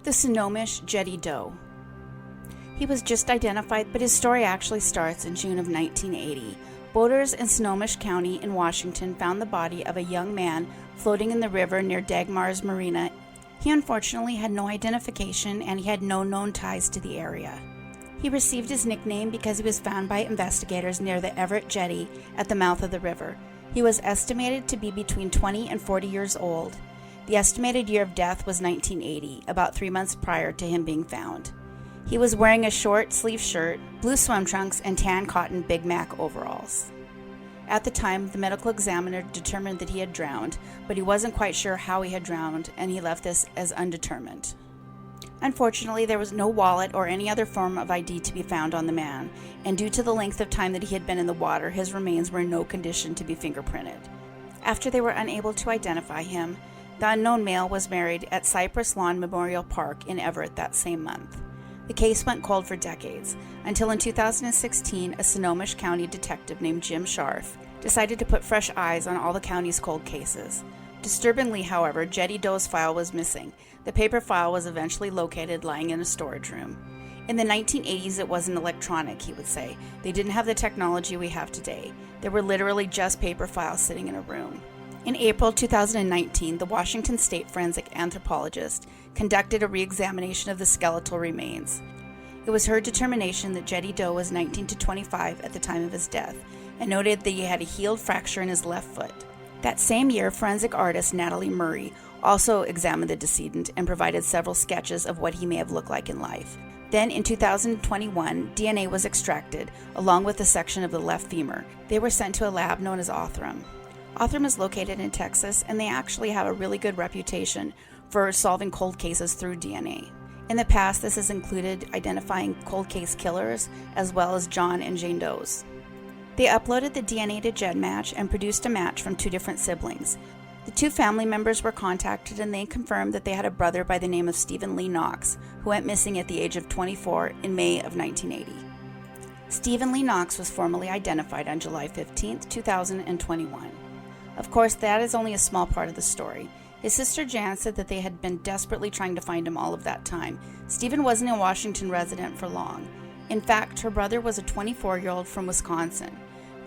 The Snohomish Jetty Doe. He was just identified, but his story actually starts in June of 1980. Boaters in Snohomish County in Washington found the body of a young man floating in the river near Dagmar's Marina. He unfortunately had no identification and he had no known ties to the area. He received his nickname because he was found by investigators near the Everett Jetty at the mouth of the river. He was estimated to be between 20 and 40 years old. The estimated year of death was 1980, about 3 months prior to him being found. He was wearing a short sleeve shirt, blue swim trunks, and tan cotton Big Mac overalls. At the time, the medical examiner determined that he had drowned, but he wasn't quite sure how he had drowned, and he left this as undetermined. Unfortunately, there was no wallet or any other form of ID to be found on the man, and due to the length of time that he had been in the water, his remains were in no condition to be fingerprinted. After they were unable to identify him, the unknown male was married at Cypress Lawn Memorial Park in Everett that same month. The case went cold for decades, until in 2016, a Snohomish County detective named Jim Scharf decided to put fresh eyes on all the county's cold cases. Disturbingly, however, Jetty Doe's file was missing. The paper file was eventually located lying in a storage room. In the 1980s, it wasn't electronic, he would say. They didn't have the technology we have today. There were literally just paper files sitting in a room. In April 2019, the Washington State forensic anthropologist conducted a re-examination of the skeletal remains. It was her determination that Jetty Doe was 19 to 25 at the time of his death, and noted that he had a healed fracture in his left foot. That same year, forensic artist Natalie Murray also examined the decedent and provided several sketches of what he may have looked like in life. Then, in 2021, DNA was extracted, along with a section of the left femur. They were sent to a lab known as Othram. Othram is located in Texas, and they actually have a really good reputation for solving cold cases through DNA. In the past, this has included identifying cold case killers, as well as John and Jane Does. They uploaded the DNA to GEDmatch and produced a match from two different siblings. The two family members were contacted, and they confirmed that they had a brother by the name of Stephen Lee Knox, who went missing at the age of 24 in May of 1980. Stephen Lee Knox was formally identified on July 15, 2021. Of course, that is only a small part of the story. His sister Jan said that they had been desperately trying to find him all of that time. Stephen wasn't a Washington resident for long. In fact, her brother was a 24-year-old from Wisconsin.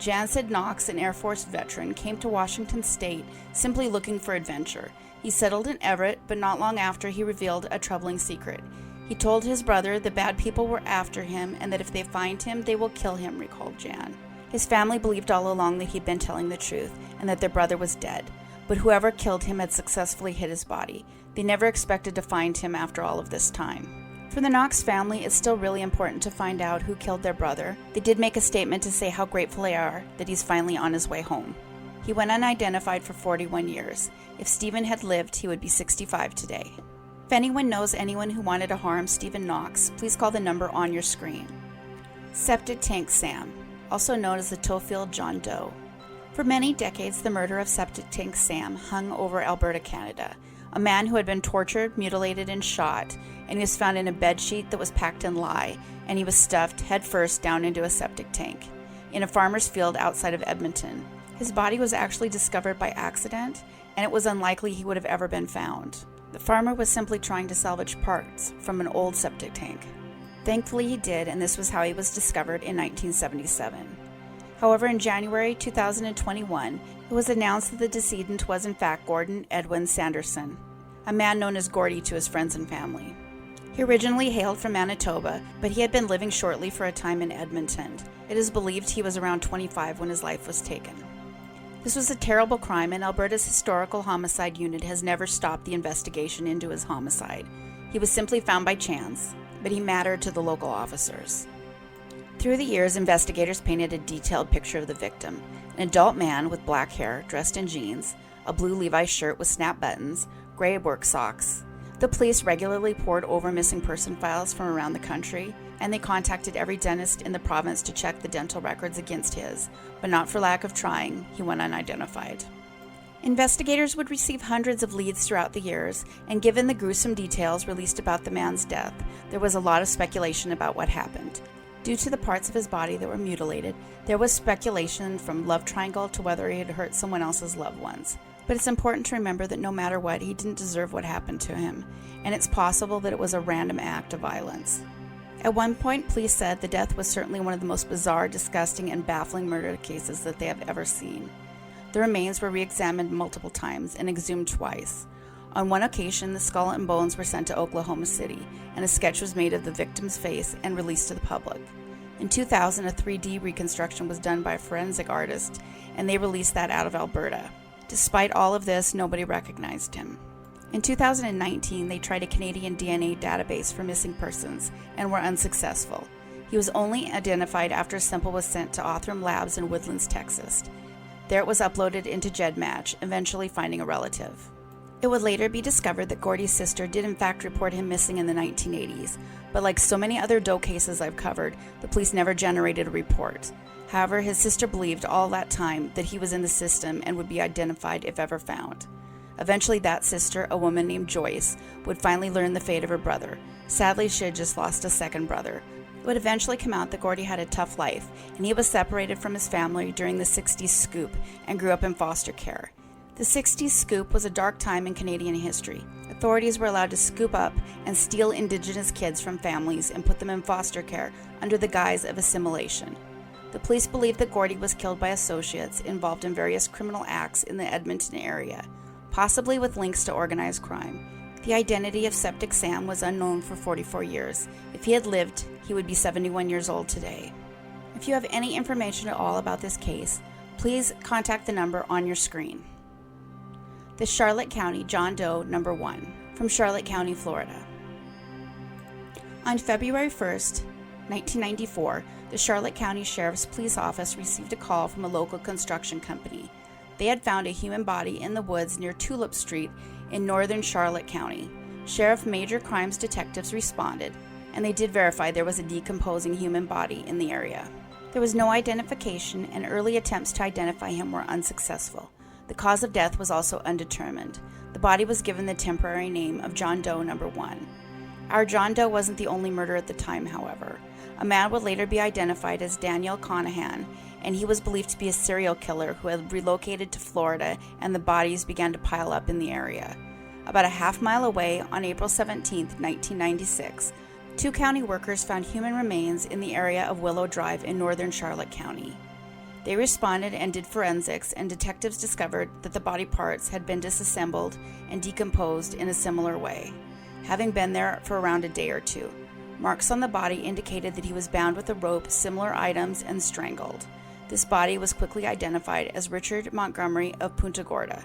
Jan said Knox, an Air Force veteran, came to Washington State simply looking for adventure. He settled in Everett, but not long after he revealed a troubling secret. He told his brother the bad people were after him and that if they find him, they will kill him, recalled Jan. His family believed all along that he'd been telling the truth and that their brother was dead, but whoever killed him had successfully hid his body. They never expected to find him after all of this time. For the Knox family, it's still really important to find out who killed their brother. They did make a statement to say how grateful they are that he's finally on his way home. He went unidentified for 41 years. If Stephen had lived, he would be 65 today. If anyone knows anyone who wanted to harm Stephen Knox, please call the number on your screen. Septic Tank Sam, also known as the Toefield John Doe. For many decades, the murder of Septic Tank Sam hung over Alberta, Canada. A man who had been tortured, mutilated, and shot, and he was found in a bedsheet that was packed in lye, and he was stuffed headfirst down into a septic tank in a farmer's field outside of Edmonton. His body was actually discovered by accident, and it was unlikely he would have ever been found. The farmer was simply trying to salvage parts from an old septic tank. Thankfully he did, and this was how he was discovered in 1977. However, in January 2021, it was announced that the decedent was in fact Gordon Edwin Sanderson, a man known as Gordy to his friends and family. He originally hailed from Manitoba, but he had been living shortly for a time in Edmonton. It is believed he was around 25 when his life was taken. This was a terrible crime, and Alberta's Historical Homicide Unit has never stopped the investigation into his homicide. He was simply found by chance, but he mattered to the local officers. Through the years, investigators painted a detailed picture of the victim, an adult man with black hair, dressed in jeans, a blue Levi's shirt with snap buttons, gray work socks. The police regularly pored over missing person files from around the country, and they contacted every dentist in the province to check the dental records against his, but not for lack of trying, he went unidentified. Investigators would receive hundreds of leads throughout the years, and given the gruesome details released about the man's death, there was a lot of speculation about what happened. Due to the parts of his body that were mutilated, there was speculation from love triangle to whether he had hurt someone else's loved ones. But it's important to remember that no matter what, he didn't deserve what happened to him, and it's possible that it was a random act of violence. At one point, police said the death was certainly one of the most bizarre, disgusting, and baffling murder cases that they have ever seen. The remains were re-examined multiple times and exhumed twice. On one occasion, the skull and bones were sent to Oklahoma City, and a sketch was made of the victim's face and released to the public. In 2000, a 3D reconstruction was done by a forensic artist, and they released that out of Alberta. Despite all of this, nobody recognized him. In 2019, they tried a Canadian DNA database for missing persons and were unsuccessful. He was only identified after a sample was sent to Othram Labs in Woodlands, Texas. There it was uploaded into GEDmatch, eventually finding a relative. It would later be discovered that Gordy's sister did in fact report him missing in the 1980s, but like so many other Doe cases I've covered, the police never generated a report. However, his sister believed all that time that he was in the system and would be identified if ever found. Eventually, that sister, a woman named Joyce, would finally learn the fate of her brother. Sadly, she had just lost a second brother. It would eventually come out that Gordy had a tough life, and he was separated from his family during the 60s scoop and grew up in foster care. The 60s scoop was a dark time in Canadian history. Authorities were allowed to scoop up and steal Indigenous kids from families and put them in foster care under the guise of assimilation. The police believed that Gordy was killed by associates involved in various criminal acts in the Edmonton area, possibly with links to organized crime. The identity of Septic Sam was unknown for 44 years. If he had lived, he would be 71 years old today. If you have any information at all about this case, please contact the number on your screen. The Charlotte County John Doe No. 1 from Charlotte County, Florida. On February 1st, 1994, the Charlotte County Sheriff's Police Office received a call from a local construction company. They had found a human body in the woods near Tulip Street in northern Charlotte County. Sheriff Major Crimes detectives responded, and they did verify there was a decomposing human body in the area. There was no identification, and early attempts to identify him were unsuccessful. The cause of death was also undetermined. The body was given the temporary name of John Doe No. 1. Our John Doe wasn't the only murder at the time, however. A man would later be identified as Daniel Conahan, and he was believed to be a serial killer who had relocated to Florida, and the bodies began to pile up in the area. About a half-mile away, on April 17, 1996, 2 county workers found human remains in the area of Willow Drive in northern Charlotte County. They responded and did forensics, and detectives discovered that the body parts had been disassembled and decomposed in a similar way, having been there for around a day or two. Marks on the body indicated that he was bound with a rope, similar items, and strangled. This body was quickly identified as Richard Montgomery of Punta Gorda.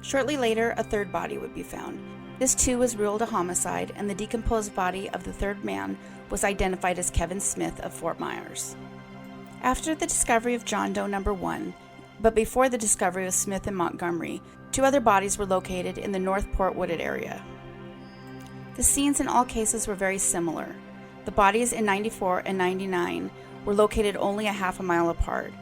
Shortly later, a third body would be found. This too was ruled a homicide, and the decomposed body of the third man was identified as Kevin Smith of Fort Myers. After the discovery of John Doe No. 1, but before the discovery of Smith and Montgomery, 2 other bodies were located in the Northport wooded area. The scenes in all cases were very similar. The bodies in 94 and 99 were located only a half a mile apart.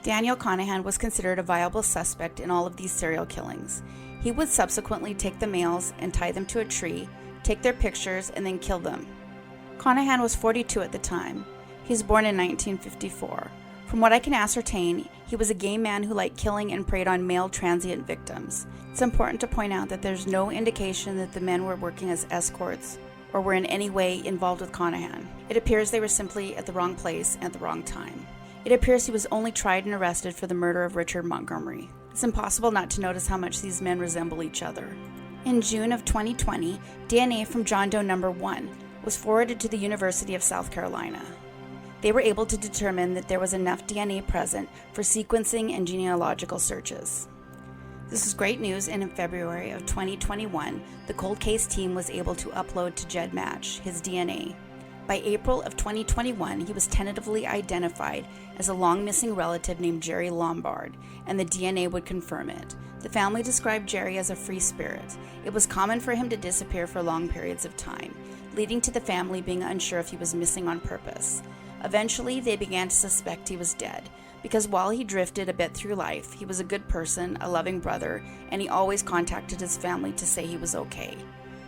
Daniel Conahan was considered a viable suspect in all of these serial killings. He would subsequently take the males and tie them to a tree, take their pictures, and then kill them. Conahan was 42 at the time. He was born in 1954. From what I can ascertain, he was a gay man who liked killing and preyed on male transient victims. It's important to point out that there's no indication that the men were working as escorts or were in any way involved with Conahan. It appears they were simply at the wrong place at the wrong time. It appears he was only tried and arrested for the murder of Richard Montgomery. It's impossible not to notice how much these men resemble each other. In June of 2020, DNA from John Doe No. 1 was forwarded to the University of South Carolina. They were able to determine that there was enough DNA present for sequencing and genealogical searches. This is great news, and in February of 2021, the cold case team was able to upload to GEDmatch his DNA. By April of 2021, he was tentatively identified as a long-missing relative named Jerry Lombard, and the DNA would confirm it. The family described Jerry as a free spirit. It was common for him to disappear for long periods of time, leading to the family being unsure if he was missing on purpose. Eventually, they began to suspect he was dead, because while he drifted a bit through life, he was a good person, a loving brother, and he always contacted his family to say he was okay.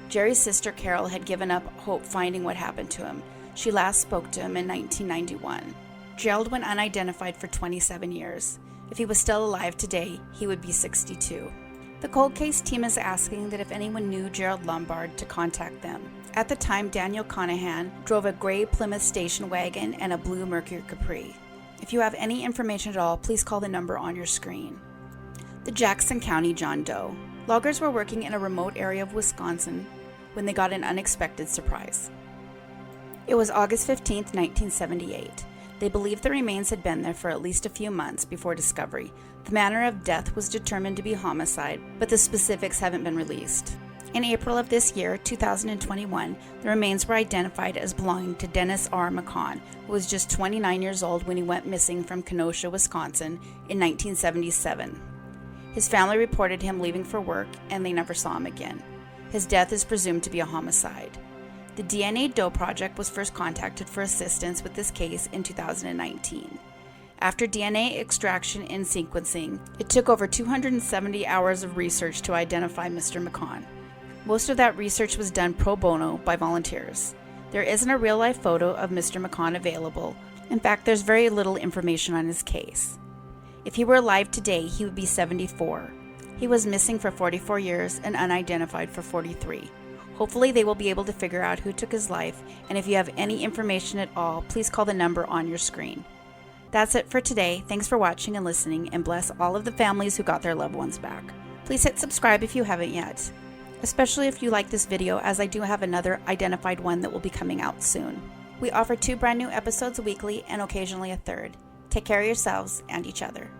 Jerry's sister Carol had given up hope finding what happened to him. She last spoke to him in 1991. Gerald went unidentified for 27 years. If he was still alive today, he would be 62. The cold case team is asking that if anyone knew Gerald Lombard to contact them. At the time, Daniel Conahan drove a gray Plymouth station wagon and a blue Mercury Capri. If you have any information at all, please call the number on your screen. The Jackson County John Doe. Loggers were working in a remote area of Wisconsin when they got an unexpected surprise. It was August 15, 1978. They believed the remains had been there for at least a few months before discovery. The manner of death was determined to be homicide, but the specifics haven't been released. In April of this year, 2021, the remains were identified as belonging to Dennis R. McCon, who was just 29 years old when he went missing from Kenosha, Wisconsin in 1977. His family reported him leaving for work, and they never saw him again. His death is presumed to be a homicide. The DNA Doe Project was first contacted for assistance with this case in 2019. After DNA extraction and sequencing, it took over 270 hours of research to identify Mr. McCon. Most of that research was done pro bono by volunteers. There isn't a real-life photo of Mr. McCon available. In fact, there's very little information on his case. If he were alive today, he would be 74. He was missing for 44 years and unidentified for 43. Hopefully they will be able to figure out who took his life, and if you have any information at all, please call the number on your screen. That's it for today. Thanks for watching and listening, and bless all of the families who got their loved ones back. Please hit subscribe if you haven't yet, especially if you like this video, as I do have another identified one that will be coming out soon. We offer 2 brand new episodes weekly and occasionally a third. Take care of yourselves and each other.